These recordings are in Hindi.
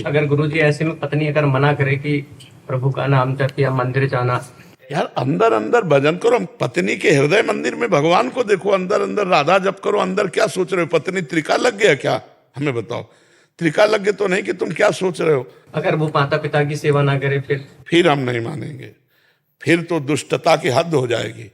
अगर गुरुजी ऐसे में पत्नी अगर मना करे कि प्रभु का नाम जप या मंदिर जाना, यार अंदर अंदर भजन करो, पत्नी के हृदय मंदिर में भगवान को देखो, अंदर अंदर राधा जप करो, अंदर क्या सोच रहे हो? पत्नी त्रिका लग गया क्या? हमें बताओ, त्रिका लग गया तो नहीं कि तुम क्या सोच रहे हो? अगर वो माता पिता की सेवा ना करे फिर हम नहीं मानेंगे, फिर तो दुष्टता की हद हो जाएगी,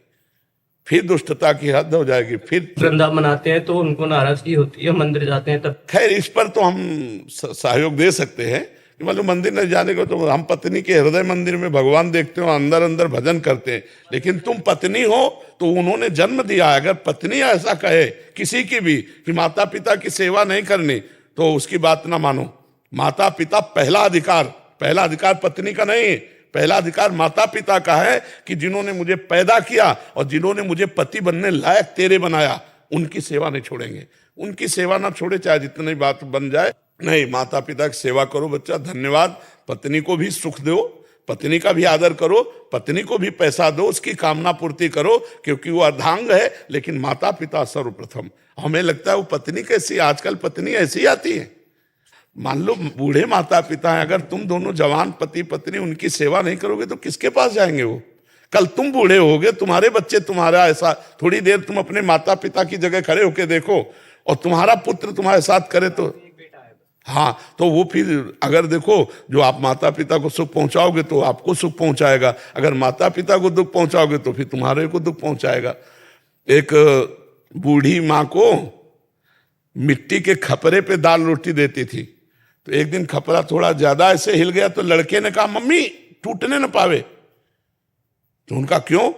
फिर दुष्टता की हद हो जाएगी। फिर वृंदावन आते हैं तो उनको नाराजगी होती है, मंदिर जाते हैं तब। खैर इस पर तो हम सहयोग दे सकते हैं कि मतलब मंदिर न जाने को तो हम पत्नी के हृदय मंदिर में भगवान देखते हो, अंदर अंदर भजन करते हैं। लेकिन तुम पत्नी हो तो उन्होंने जन्म दिया, अगर पत्नी ऐसा कहे किसी की भी कि माता पिता की सेवा नहीं करनी तो उसकी बात ना मानो। माता पिता पहला अधिकार पत्नी का नहीं, पहला अधिकार माता पिता का है कि जिन्होंने मुझे पैदा किया और जिन्होंने मुझे पति बनने लायक तेरे बनाया, उनकी सेवा नहीं छोड़ेंगे। उनकी सेवा ना छोड़े चाहे जितनी बात बन जाए। नहीं, माता पिता की सेवा करो बच्चा, धन्यवाद। पत्नी को भी सुख दो, पत्नी का भी आदर करो, पत्नी को भी पैसा दो, उसकी कामना पूर्ति करो, क्योंकि वो अर्धांग है। लेकिन माता पिता सर्वप्रथम। हमें लगता है वो पत्नी कैसी, आजकल पत्नी ऐसी आती है। मान लो बूढ़े माता पिता हैं, अगर तुम दोनों जवान पति पत्नी उनकी सेवा नहीं करोगे तो किसके पास जाएंगे वो? कल तुम बूढ़े होगे, तुम्हारे बच्चे तुम्हारा ऐसा, थोड़ी देर तुम अपने माता पिता की जगह खड़े होके देखो और तुम्हारा पुत्र तुम्हारे साथ करे तो हाँ, तो वो फिर अगर देखो जो आप माता पिता को सुख पहुंचाओगे तो आपको सुख पहुंचाएगा, अगर माता पिता को दुख पहुंचाओगे तो फिर तुम्हारे को दुख पहुंचाएगा। एक बूढ़ी माँ को मिट्टी के खपरे पे दाल रोटी देती थी, तो एक दिन खपरा थोड़ा ज्यादा ऐसे हिल गया तो लड़के ने कहा मम्मी टूटने न पावे। तो उनका क्यों?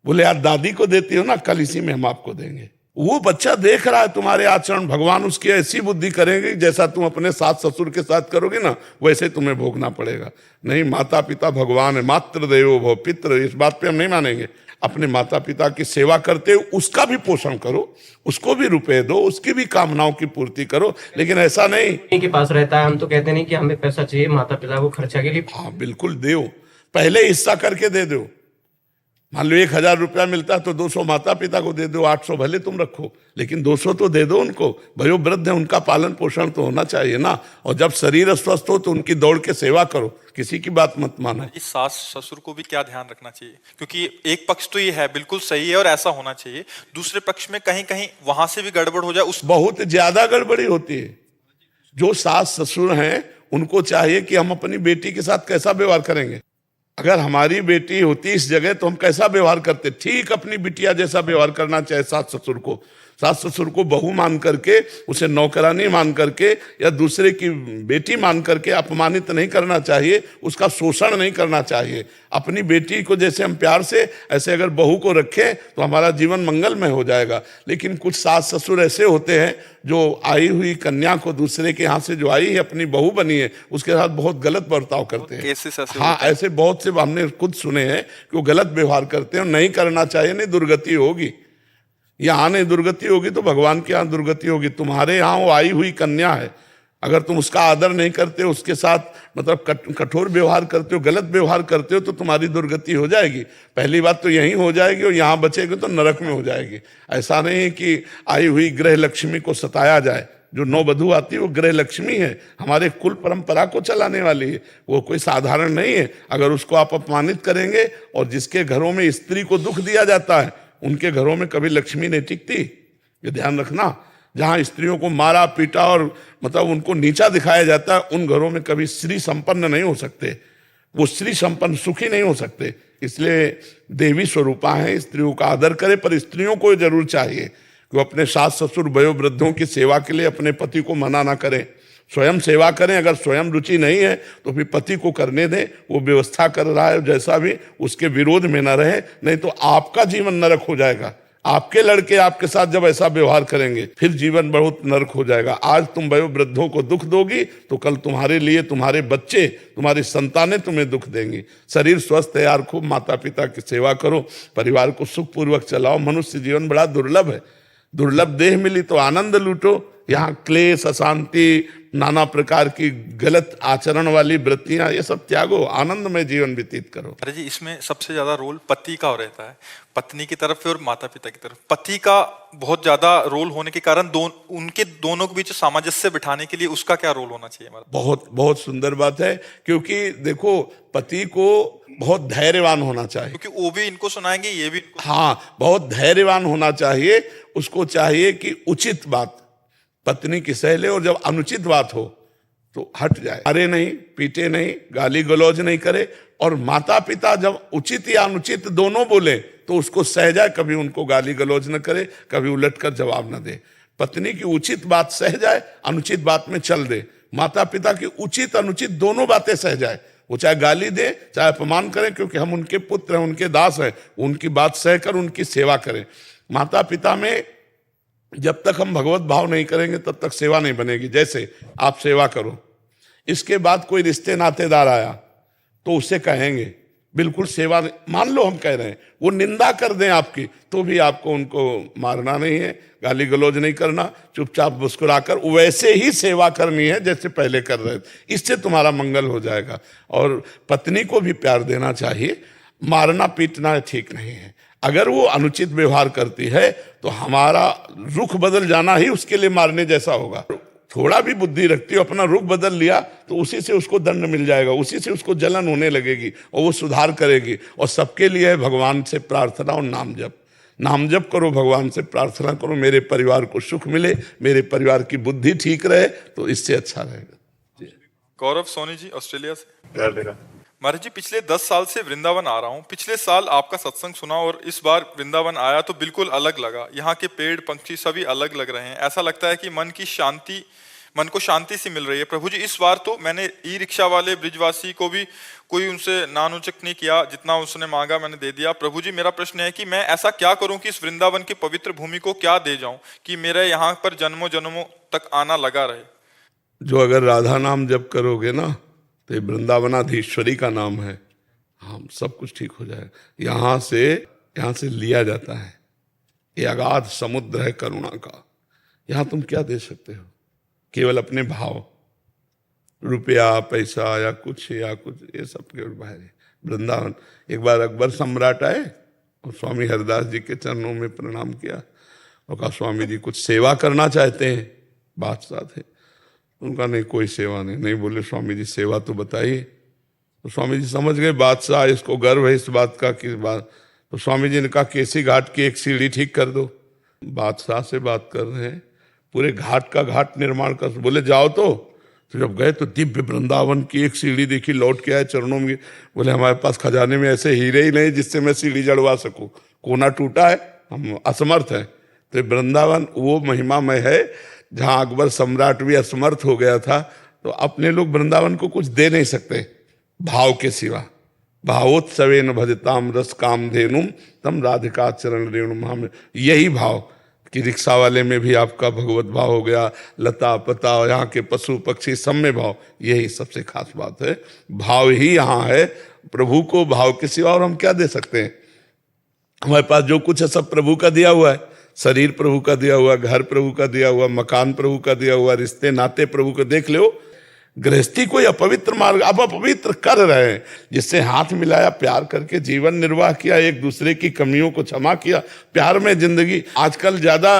बोले यार दादी को देती हो ना, कल इसी में हम आपको देंगे। वो बच्चा देख रहा है तुम्हारे आचरण, भगवान उसकी ऐसी बुद्धि करेंगे जैसा तुम अपने सास ससुर के साथ करोगे ना वैसे तुम्हें भोगना पड़ेगा। नहीं, माता पिता भगवान है, मातृ देवो भव पितृ, इस बात पे हम नहीं मानेंगे। अपने माता पिता की सेवा करते हो उसका भी पोषण करो, उसको भी रुपए दो, उसकी भी कामनाओं की पूर्ति करो, लेकिन ऐसा नहीं के पास रहता है। हम तो कहते नहीं कि हमें पैसा चाहिए माता पिता को खर्चा के लिए। हाँ बिल्कुल दो, पहले हिस्सा करके दे दो। मान लो 1000 रुपया मिलता है तो 200 माता पिता को दे दो, 800 भले तुम रखो, लेकिन 200 तो दे दो उनको। भयो वृद्ध है, उनका पालन पोषण तो होना चाहिए ना। और जब शरीर स्वस्थ हो तो उनकी दौड़ के सेवा करो, किसी की बात मत मानो। इस सास ससुर को भी क्या ध्यान रखना चाहिए, क्योंकि एक पक्ष तो ये है बिल्कुल सही है और ऐसा होना चाहिए, दूसरे पक्ष में कहीं कहीं वहां से भी गड़बड़ हो जाए उस बहुत ज्यादा गड़बड़ी होती है। जो सास ससुर हैं उनको चाहिए कि हम अपनी बेटी के साथ कैसा व्यवहार करेंगे। अगर हमारी बेटी होती इस जगह तो हम कैसा व्यवहार करते? ठीक अपनी बिटिया जैसा व्यवहार करना चाहिए सास ससुर को। सास ससुर को बहू मान करके, उसे नौकरानी मान करके या दूसरे की बेटी मान करके अपमानित नहीं करना चाहिए, उसका शोषण नहीं करना चाहिए। अपनी बेटी को जैसे हम प्यार से ऐसे अगर बहू को रखें तो हमारा जीवन मंगलमय हो जाएगा। लेकिन कुछ सास ससुर ऐसे होते हैं जो आई हुई कन्या को, दूसरे के यहाँ से जो आई है अपनी बहू बनी है, उसके साथ बहुत गलत बर्ताव करते हैं। हाँ, ऐसे बहुत से हमने खुद सुने हैं कि वो गलत व्यवहार करते हैं। नहीं करना चाहिए, नहीं दुर्गति होगी। यहाँ नहीं दुर्गति होगी तो भगवान के यहाँ दुर्गति होगी। तुम्हारे यहाँ वो आई हुई कन्या है, अगर तुम उसका आदर नहीं करते, उसके साथ मतलब कठोर व्यवहार करते हो, गलत व्यवहार करते हो तो तुम्हारी दुर्गति हो जाएगी। पहली बात तो यही हो जाएगी और यहाँ बचेगी तो नरक में हो जाएगी। ऐसा नहीं है कि आई हुई गृह लक्ष्मी को सताया जाए। जो नववधू आती है वो गृह लक्ष्मी है, हमारे कुल परंपरा को चलाने वाली है, वो कोई साधारण नहीं है। अगर उसको आप अपमानित करेंगे, और जिसके घरों में स्त्री को दुख दिया जाता है उनके घरों में कभी लक्ष्मी नहीं टिकती, ये ध्यान रखना। जहां स्त्रियों को मारा पीटा और मतलब उनको नीचा दिखाया जाता है, उन घरों में कभी स्त्री संपन्न नहीं हो सकते, वो स्त्री संपन्न सुखी नहीं हो सकते। इसलिए देवी स्वरूपा है, स्त्रियों का आदर करे, पर स्त्रियों को जरूर चाहिए कि वो अपने सास ससुर वयोवृद्धों की सेवा के लिए अपने पति को मना ना करें, स्वयं सेवा करें। अगर स्वयं रुचि नहीं है तो फिर पति को करने दें, वो व्यवस्था कर रहा है जैसा भी, उसके विरोध में ना रहे, नहीं तो आपका जीवन नरक हो जाएगा। आपके लड़के आपके साथ जब ऐसा व्यवहार करेंगे फिर जीवन बहुत नरक हो जाएगा। आज तुम वयोवृद्धों को दुख दोगी तो कल तुम्हारे लिए तुम्हारे बच्चे, तुम्हारी संतानें तुम्हें दुख देंगी। शरीर स्वस्थ है यार, खूब माता पिता की सेवा करो, परिवार को सुखपूर्वक चलाओ। मनुष्य जीवन बड़ा दुर्लभ है, दुर्लभ देह मिली तो आनंद लूटो। यहाँ क्लेश, अशांति, नाना प्रकार की गलत आचरण वाली वृत्तियां, ये सब त्यागो, आनंदमय जीवन व्यतीत करो। अरे जी, इसमें सबसे ज्यादा रोल पति का रहता है, पत्नी की तरफ से और माता पिता की तरफ। पति का बहुत ज्यादा रोल होने के कारण उनके दोनों के बीच सामंजस्य बिठाने के लिए उसका क्या रोल होना चाहिए हमारा? बहुत बहुत सुंदर बात है, क्योंकि देखो पति को बहुत धैर्यवान होना चाहिए, क्योंकि वो भी इनको सुनाएंगे, ये भी इनको। हाँ, बहुत धैर्यवान होना चाहिए। उसको चाहिए कि उचित बात पत्नी की सह ले, और जब अनुचित बात हो तो हट जाए, अरे नहीं, पीटे नहीं, गाली गलौज नहीं करे। और माता पिता जब उचित या अनुचित दोनों बोले तो उसको सह जाए, कभी उनको गाली गलौज न करे, कभी उलट कर जवाब न दे। पत्नी की उचित बात सह जाए, अनुचित बात में चल दे। माता पिता की उचित अनुचित दोनों बातें सह जाए, वो चाहे गाली दे चाहे अपमान करें, क्योंकि हम उनके पुत्र हैं, उनके दास हैं, उनकी बात सहकर उनकी सेवा करें। माता पिता में जब तक हम भगवत भाव नहीं करेंगे तब तक सेवा नहीं बनेगी। जैसे आप सेवा करो, इसके बाद कोई रिश्ते नातेदार आया तो उससे कहेंगे बिल्कुल सेवा, मान लो हम कह रहे हैं, वो निंदा कर दें आपकी, तो भी आपको उनको मारना नहीं है, गाली गलौज नहीं करना, चुपचाप मुस्कुराकर वैसे ही सेवा करनी है जैसे पहले कर रहे थे। इससे तुम्हारा मंगल हो जाएगा। और पत्नी को भी प्यार देना चाहिए, मारना पीटना ठीक नहीं है। अगर वो अनुचित व्यवहार करती है तो हमारा रुख बदल जाना ही उसके लिए मारने जैसा होगा। थोड़ा भी बुद्धि रखती हो, अपना रुख बदल लिया तो उसी से उसको दंड मिल जाएगा, उसी से उसको जलन होने लगेगी और वो सुधार करेगी। और सबके लिए है भगवान से प्रार्थना और नाम जप। नाम जप करो, भगवान से प्रार्थना करो, मेरे परिवार को सुख मिले, मेरे परिवार की बुद्धि ठीक रहे, तो इससे अच्छा रहेगा। गौरव सोनी जी, ऑस्ट्रेलिया से। महाराज जी, पिछले 10 साल से वृंदावन आ रहा हूँ। पिछले साल आपका सत्संग सुना और इस बार वृंदावन आया तो बिल्कुल अलग लगा। यहाँ के पेड़ पंछी सभी अलग लग रहे हैं। ऐसा लगता है कि मन को शांति सी मिल रही है। प्रभु जी, इस बार तो मैंने ई रिक्शा वाले ब्रिजवासी को भी कोई उनसे नानुचक नहीं किया, जितना उसने मांगा मैंने दे दिया। प्रभु जी, मेरा प्रश्न है कि मैं ऐसा क्या करूं कि इस वृंदावन की पवित्र भूमि को क्या दे जाऊं कि मेरे यहाँ पर जन्मों जन्मों तक आना लगा रहे। जो अगर राधा नाम जप करोगे ना, तो ये वृंदावनाधीश्वरी का नाम है, हम सब कुछ ठीक हो जाएगा। यहाँ से लिया जाता है, ये अगाध समुद्र है करुणा का। यहाँ तुम क्या दे सकते हो? केवल अपने भाव, रुपया पैसा या कुछ ये सब केवल बाहर है। वृंदावन, एक बार अकबर सम्राट आए और स्वामी हरिदास जी के चरणों में प्रणाम किया और कहा, स्वामी जी कुछ सेवा करना चाहते हैं? बादशाह थे। उनका नहीं, कोई सेवा नहीं। बोले, स्वामी जी सेवा तो बताइए। तो स्वामी जी समझ गए बादशाह इसको गर्व है इस बात का कि बात। तो स्वामी जी ने कहा, केसी घाट की एक सीढ़ी ठीक कर दो। बादशाह से बात कर रहे हैं, पूरे घाट का घाट निर्माण कर। बोले जाओ। तो जब गए तो दिव्य वृंदावन की एक सीढ़ी देखी, लौट के आए चरणों में। बोले, हमारे पास खजाने में ऐसे हीरे ही नहीं जिससे मैं सीढ़ी जड़वा सकूं, कोना टूटा है, हम असमर्थ हैं। तो वृंदावन वो महिमामय है जहां अकबर सम्राट भी असमर्थ हो गया था। तो अपने लोग वृंदावन को कुछ दे नहीं सकते भाव के सिवा। भावोत्सवेन भजताम रस काम धेनुम तम राधिका चरण रेणु महाम। यही भाव कि रिक्शा वाले में भी आपका भगवत भाव हो गया, लता पता यहाँ के पशु पक्षी सब में भाव, यही सबसे खास बात है। भाव ही यहाँ है, प्रभु को भाव के सिवा और हम क्या दे सकते हैं? हमारे पास जो कुछ है सब प्रभु का दिया हुआ है। शरीर प्रभु का दिया हुआ, घर प्रभु का दिया हुआ, मकान प्रभु का दिया हुआ, रिश्ते नाते प्रभु को। देख लो, गृहस्थी कोई अपवित्र मार्ग अब अपवित्र कर रहे हैं, जिससे हाथ मिलाया, प्यार करके जीवन निर्वाह किया, एक दूसरे की कमियों को क्षमा किया, प्यार में जिंदगी। आजकल ज्यादा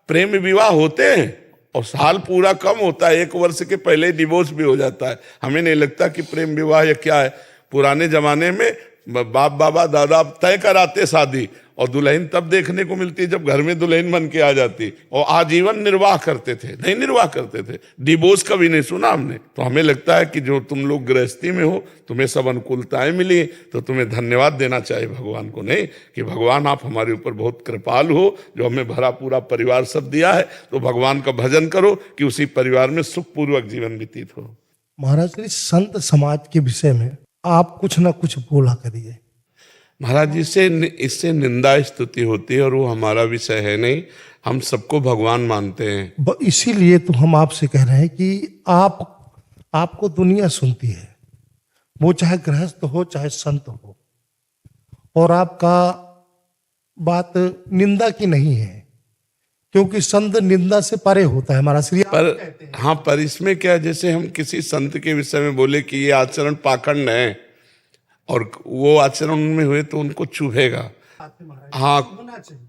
प्रेम विवाह होते हैं और साल पूरा कम होता है, 1 वर्ष के पहले डिवोर्स भी हो जाता है। हमें नहीं लगता कि प्रेम विवाह या क्या है। पुराने जमाने में बाप बाबा दादा तय कराते शादी, और दुल्हन तब देखने को मिलती जब घर में दुल्हन बन के आ जाती, और आजीवन निर्वाह करते थे। नहीं निर्वाह करते थे, डिवोर्स कभी नहीं सुना हमने। तो हमें लगता है कि जो तुम लोग गृहस्थी में हो, तुम्हें सब अनुकूलताएं मिली, तो तुम्हें धन्यवाद देना चाहिए भगवान को। नहीं कि भगवान आप हमारे ऊपर बहुत कृपालु हो, जो हमें भरा पूरा परिवार सब दिया है। तो भगवान का भजन करो कि उसी परिवार में सुखपूर्वक जीवन व्यतीत हो। महाराज जी, संत समाज के विषय में आप कुछ ना कुछ बोला करिए। महाराज जी से इससे निंदा स्तुति होती है और वो हमारा विषय है नहीं, हम सबको भगवान मानते हैं। इसीलिए तो हम आपसे कह रहे हैं कि आपको दुनिया सुनती है, वो चाहे गृहस्थ हो चाहे संत हो, और आपका बात निंदा की नहीं है, क्योंकि संत निंदा से परे होता है महाराज श्री। पर हाँ, पर इसमें क्या है, जैसे हम किसी संत के विषय में बोले कि ये आचरण पाखंड है और वो आचरण उनमें हुए तो उनको चुभेगा। हाँ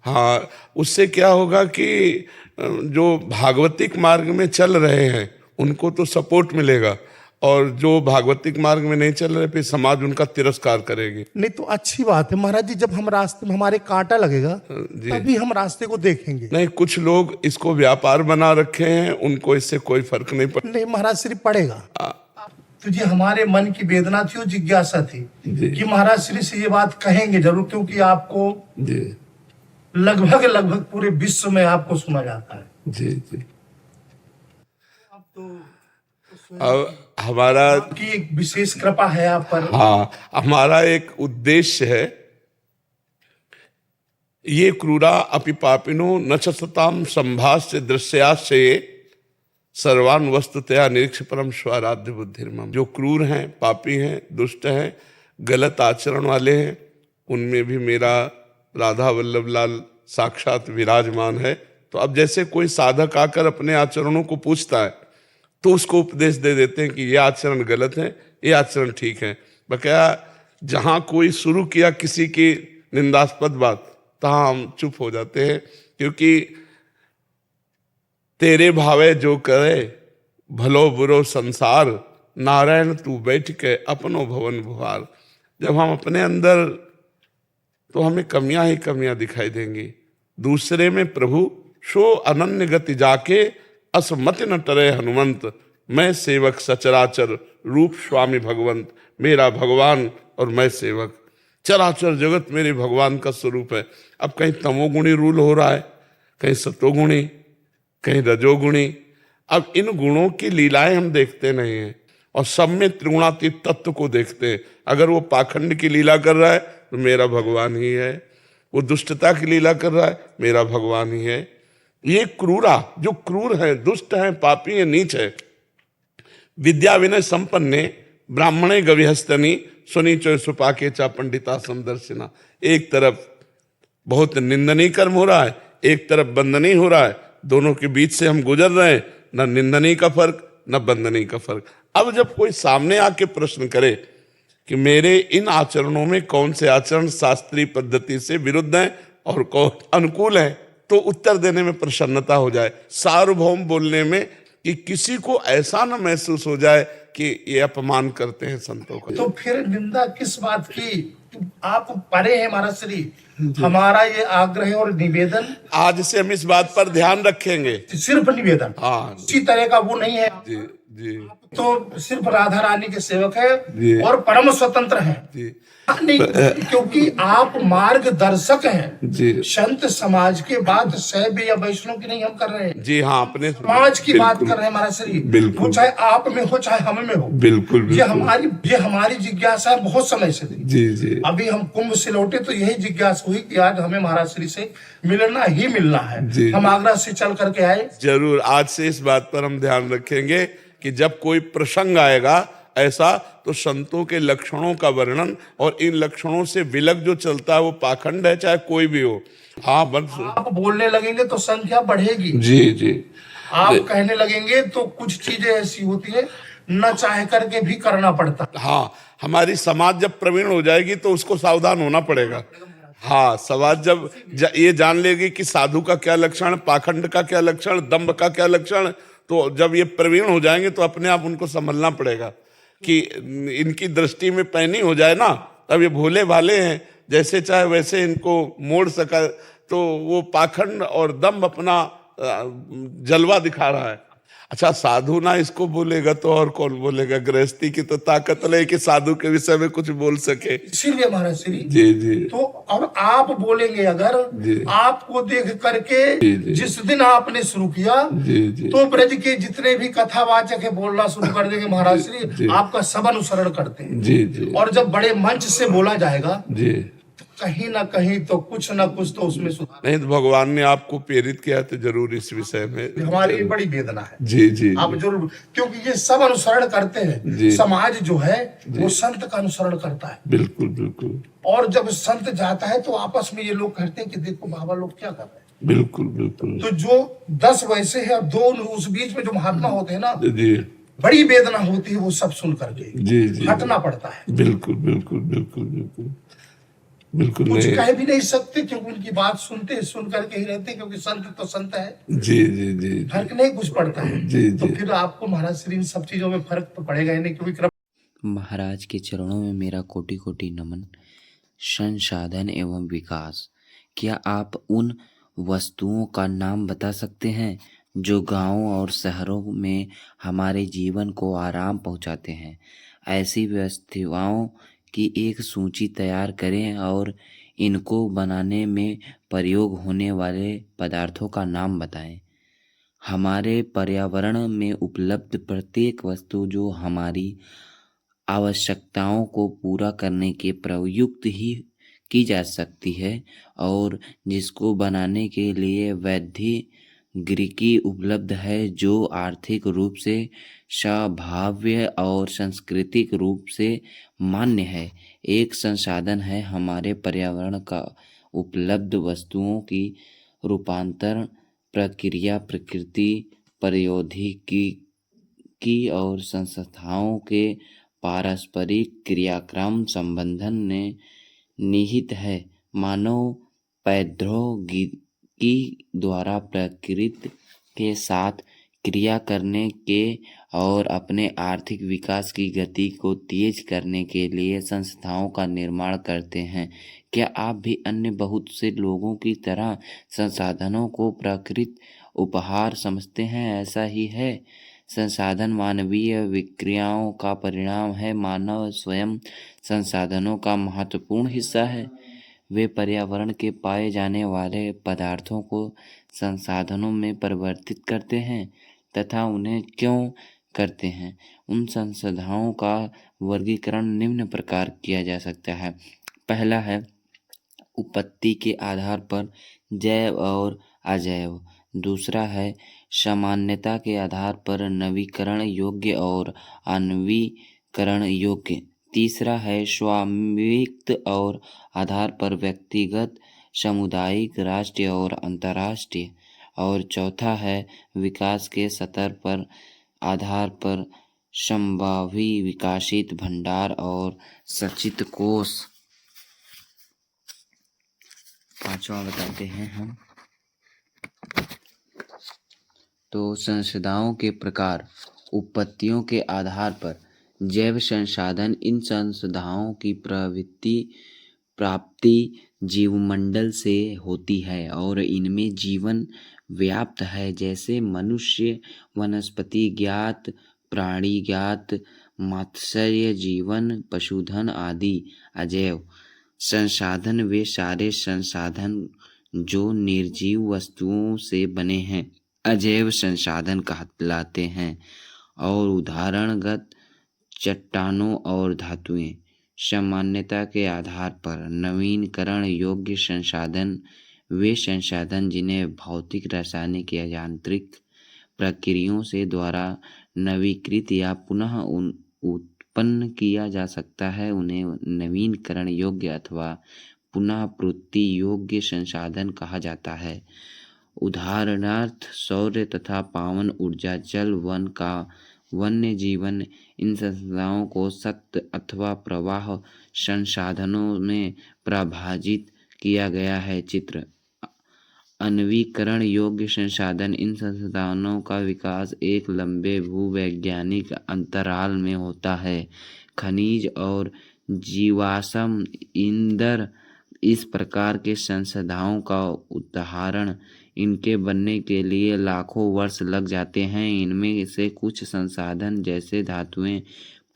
हाँ, उससे क्या होगा कि जो भागवतिक मार्ग में चल रहे हैं उनको तो सपोर्ट मिलेगा, और जो भागवतिक मार्ग में नहीं चल रहे फिर समाज उनका तिरस्कार करेगी। नहीं तो अच्छी बात है महाराज जी, जब हम रास्ते में हमारे कांटा लगेगा तभी हम रास्ते को देखेंगे। नहीं, कुछ लोग इसको व्यापार बना रखे हैं, उनको इससे कोई फर्क नहीं पड़ता। नहीं महाराज श्री पड़ेगा। तो ये हमारे मन की वेदना थी और जिज्ञासा थी कि महाराज श्री से ये बात कहेंगे जरूर, क्योंकि आपको लगभग पूरे विश्व में आपको सुना जाता है। जी जी। अब हमारा की एक विशेष कृपा है आप पर। हाँ, हमारा एक उद्देश्य है, ये क्रूरा अपि पापिनो न च सताम संभाष्य दृश्याश्चे सर्वान वस्तुतया निरीक्ष परम स्वाराध्य बुद्धिर्मम। जो क्रूर हैं, पापी हैं, दुष्ट हैं, गलत आचरण वाले हैं, उनमें भी मेरा राधा वल्लभ लाल साक्षात विराजमान है। तो अब जैसे कोई साधक आकर अपने आचरणों को पूछता है तो उसको उपदेश दे देते हैं कि ये आचरण गलत है, ये आचरण ठीक है। बकाया जहाँ कोई शुरू किया किसी की निंदास्पद बात, तहाँ हम चुप हो जाते हैं, क्योंकि तेरे भावे जो करे भलो बुरो संसार, नारायण तू बैठ के अपनो भवन भुहार। जब हम अपने अंदर, तो हमें कमियां ही कमियां दिखाई देंगी, दूसरे में प्रभु शो अनन्य गति जाके असमति न टरे हनुमंत। मैं सेवक सचराचर रूप स्वामी भगवंत। मेरा भगवान और मैं सेवक, चराचर जगत मेरे भगवान का स्वरूप है। अब कहीं तमोगुणी रूल हो रहा है, कहीं सतोगुणी, कहीं रजोगुणी। अब इन गुणों की लीलाएं हम देखते नहीं हैं और सब में त्रिगुणातीत तत्व को देखते हैं। अगर वो पाखंड की लीला कर रहा है तो मेरा भगवान ही है, वो दुष्टता की लीला कर रहा है, मेरा भगवान ही है। ये क्रूरा, जो क्रूर है, दुष्ट है, पापी है, नीच है, विद्या विनय संपन्ने ब्राह्मणे गविहस्तनी सुनीचो सुपाके चा पंडिता समदर्शिना। एक तरफ बहुत निंदनीय कर्म हो रहा है, एक तरफ बंदनीय हो रहा है, दोनों के बीच से हम गुजर रहे हैं, न निंदनीय का फर्क न बंदनीय का फर्क। अब जब कोई सामने आके प्रश्न करे कि मेरे इन आचरणों में कौन से आचरण शास्त्रीय पद्धति से विरुद्ध हैं और कौन अनुकूल हैं, तो उत्तर देने में प्रसन्नता हो जाए, सार्वभौम बोलने में, कि किसी को ऐसा न महसूस हो जाए कि ये अपमान करते हैं संतों का। तो फिर निंदा किस बात की? आप परे हैं महाराज श्री, हमारा ये आग्रह और निवेदन, आज से हम इस बात पर ध्यान रखेंगे। सिर्फ निवेदन, हाँ, इसी तरह का वो नहीं है जी जी। तो सिर्फ राधा रानी के सेवक जी। है और परम स्वतंत्र हैं जी। नहीं, क्योंकि आप मार्गदर्शक हैं जी। संत समाज के बात शैव या वैष्णव की नहीं हम कर रहे हैं जी हाँ, अपने समाज की बात कर रहे हैं महाराज श्री। बिल्कुल। वो चाहे आप में हो चाहे हम में हो। बिल्कुल ये हमारी जिज्ञासा है बहुत समय से थी। जी जी। अभी हम कुंभ से लौटे तो यही जिज्ञासा हुई कि आज हमें महाराज श्री से मिलना ही मिलना है। हम आगरा से चल करके आए। जरूर, आज से इस बात पर हम ध्यान रखेंगे कि जब कोई प्रसंग आएगा ऐसा, तो संतों के लक्षणों का वर्णन, और इन लक्षणों से विलग जो चलता है वो पाखंड है, चाहे कोई भी हो। हाँ, बस आप बोलने लगेंगे तो संख्या बढ़ेगी। जी जी। आप कहने लगेंगे तो कुछ चीजें ऐसी होती है न चाह करके भी करना पड़ता। हाँ, हमारी समाज जब प्रवीण हो जाएगी तो उसको सावधान होना पड़ेगा। हाँ, समाज जब ये जान लेगी कि साधु का क्या लक्षण, पाखंड का क्या लक्षण, दंभ का क्या लक्षण, तो जब ये प्रवीण हो जाएंगे तो अपने आप उनको संभलना पड़ेगा कि इनकी दृष्टि में पैनी हो जाए ना, तब ये भोले भाले हैं, जैसे चाहे वैसे इनको मोड़ सका, तो वो पाखंड और दंभ अपना जलवा दिखा रहा है। अच्छा, साधु ना इसको बोलेगा तो और कौन बोलेगा? गृहस्थी की तो ताकत नहीं कि साधु के विषय में कुछ बोल सके। इसीलिए महाराज श्री जी जी। तो और आप बोलेंगे अगर आपको देख करके जिस दिन आपने शुरू किया जी जी, तो ब्रज के जितने भी कथावाचक है बोलना शुरू कर देंगे महाराज श्री, आपका सब अनुसरण करते हैं। जी जी। और जब बड़े मंच से बोला जाएगा जी, कहीं ना कहीं तो कुछ ना कुछ तो उसमें सुधार। नहीं तो भगवान ने आपको प्रेरित किया तो जरूर इस विषय में हमारी बड़ी वेदना है। जी जी। आप जरूर, क्योंकि ये सब अनुसरण करते हैं। समाज जो है वो संत का अनुसरण करता है। बिल्कुल बिल्कुल। और जब संत जाता है तो आपस में ये लोग कहते हैं कि देखो बाबा लोग क्या कर रहे हैं। बिल्कुल बिल्कुल। तो जो 10 वैसे है और 2 उस बीच में जो महात्मा होते हैं ना, जी बड़ी वेदना होती है वो सब सुन करके, जी जी हटना पड़ता है। बिल्कुल बिल्कुल बिल्कुल बिल्कुल बिल्कुल कुछ नहीं। कह भी नहीं सकते क्योंकि उनकी बात सुनते सुन करके ही रहते, क्योंकि संत तो संत है, जी जी जी फर्क नहीं कुछ पड़ता है। जी तो जी फिर आपको महाराज श्री इन सब चीजों में फर्क तो पड़ेगा ही नहीं, क्योंकि महाराज के चरणों में मेरा कोटि कोटि नमन। संसाधन एवं विकास। क्या आप उन वस्तुओं का नाम बता सकते हैं जो गांवों और शहरों में हमारे जीवन को आराम पहुंचाते हैं? ऐसी वस्तुओं की एक सूची तैयार करें और इनको बनाने में प्रयोग होने वाले पदार्थों का नाम बताएं। हमारे पर्यावरण में उपलब्ध प्रत्येक वस्तु जो हमारी आवश्यकताओं को पूरा करने के प्रयुक्त ही की जा सकती है और जिसको बनाने के लिए वैधिकी उपलब्ध है, जो आर्थिक रूप से स्वाभाव्य और सांस्कृतिक रूप से मान्य है। एक संसाधन है हमारे पर्यावरण का उपलब्ध वस्तुओं की रूपांतरण प्रक्रिया प्रकृति प्रौद्योगिकी की और संस्थाओं के पारस्परिक क्रियाक्रम संबंधन में निहित है। मानव प्रौद्योगिकी द्वारा प्रकृति के साथ क्रिया करने के और अपने आर्थिक विकास की गति को तेज करने के लिए संस्थाओं का निर्माण करते हैं। क्या आप भी अन्य बहुत से लोगों की तरह संसाधनों को प्रकृति उपहार समझते हैं? ऐसा ही है। संसाधन मानवीय विक्रियाओं का परिणाम है। मानव स्वयं संसाधनों का महत्वपूर्ण हिस्सा है। वे पर्यावरण के पाए जाने वाले पदार्थों को संसाधनों में परिवर्तित करते हैं तथा उन्हें क्यों करते हैं। उन संसाधनों का वर्गीकरण निम्न प्रकार किया जा सकता है। पहला है उत्पत्ति के आधार पर जैव और अजैव। दूसरा है सामान्यता के आधार पर नवीकरण योग्य और अनवीकरण योग्य। तीसरा है स्वामित्व और आधार पर व्यक्तिगत सामुदायिक राष्ट्रीय और अंतर्राष्ट्रीय। और चौथा है विकास के स्तर पर आधार पर संभावी विकसित भंडार और संचित कोष। पांचवा बताते हैं हम। तो संसाधनों के प्रकार। उत्पत्तियों के आधार पर जैव संसाधन। इन संसाधनों की प्राप्ति जीवमंडल से होती है और इनमें जीवन व्याप्त है, जैसे मनुष्य, वनस्पति ज्ञात, प्राणी ज्ञात, मत्स्य जीवन, पशुधन आदि। अजैव संसाधन वे सारे संसाधन जो निर्जीव वस्तुओं से बने हैं अजैव संसाधन कहलाते हैं और उदाहरणगत चट्टानों और धातुएं। सामान्यता के आधार पर नवीकरण योग्य संसाधन वे संसाधन जिन्हें भौतिक, रासायनिक या यांत्रिक प्रक्रियाओं से द्वारा नवीकृत या पुनः उत्पन्न किया जा सकता है, उन्हें नवीकरण योग्य अथवा पुनः पूर्ति योग्य संसाधन कहा जाता है। उदाहरणार्थ सौर तथा पवन ऊर्जा, जल, वन का वन्य जीवन। इन संसाधनों को सख्त अथवा प्रवाह संसाधनों में प्रभाजित किया गया है। चित्र। अनवीकरण योग्य संसाधन। इन संसाधनों का विकास एक लंबे भूवैज्ञानिक अंतराल में होता है। खनिज और जीवाश्म ईंधन इस प्रकार के संसाधनों का उदाहरण। इनके बनने के लिए लाखों वर्ष लग जाते हैं। इनमें से कुछ संसाधन जैसे धातुएं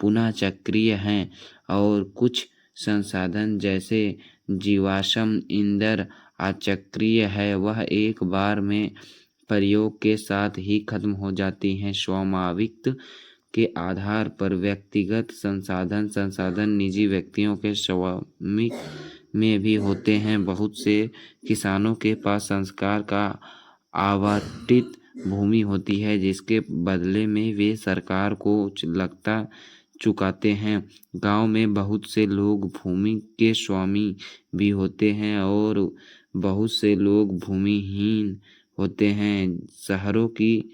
पुनः चक्रीय हैं और कुछ संसाधन जैसे जीवाश्म ईंधन अचक्रीय है, वह एक बार में प्रयोग के साथ ही खत्म हो जाती हैं। स्वामित्व के आधार पर व्यक्तिगत संसाधन निजी व्यक्तियों के स्वामित्व में भी होते हैं। बहुत से किसानों के पास सरकार का आवंटित भूमि होती है, जिसके बदले में वे सरकार को लगता चुकाते हैं। गांव में बहुत से लोग भूमि के स्वामी भी होते हैं और बहुत से लोग भूमिहीन होते हैं। शहरों की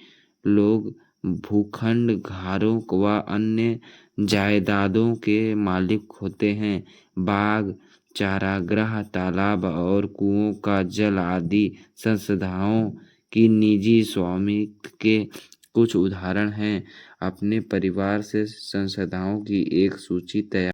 लोग भूखंड, घरों व अन्य जायदादों के मालिक होते हैं। बाग, चारागाह, तालाब और कुओं का जल आदि संसाधनों की निजी स्वामित्व के कुछ उदाहरण हैं। अपने परिवार से संसाधनों की एक सूची तैयार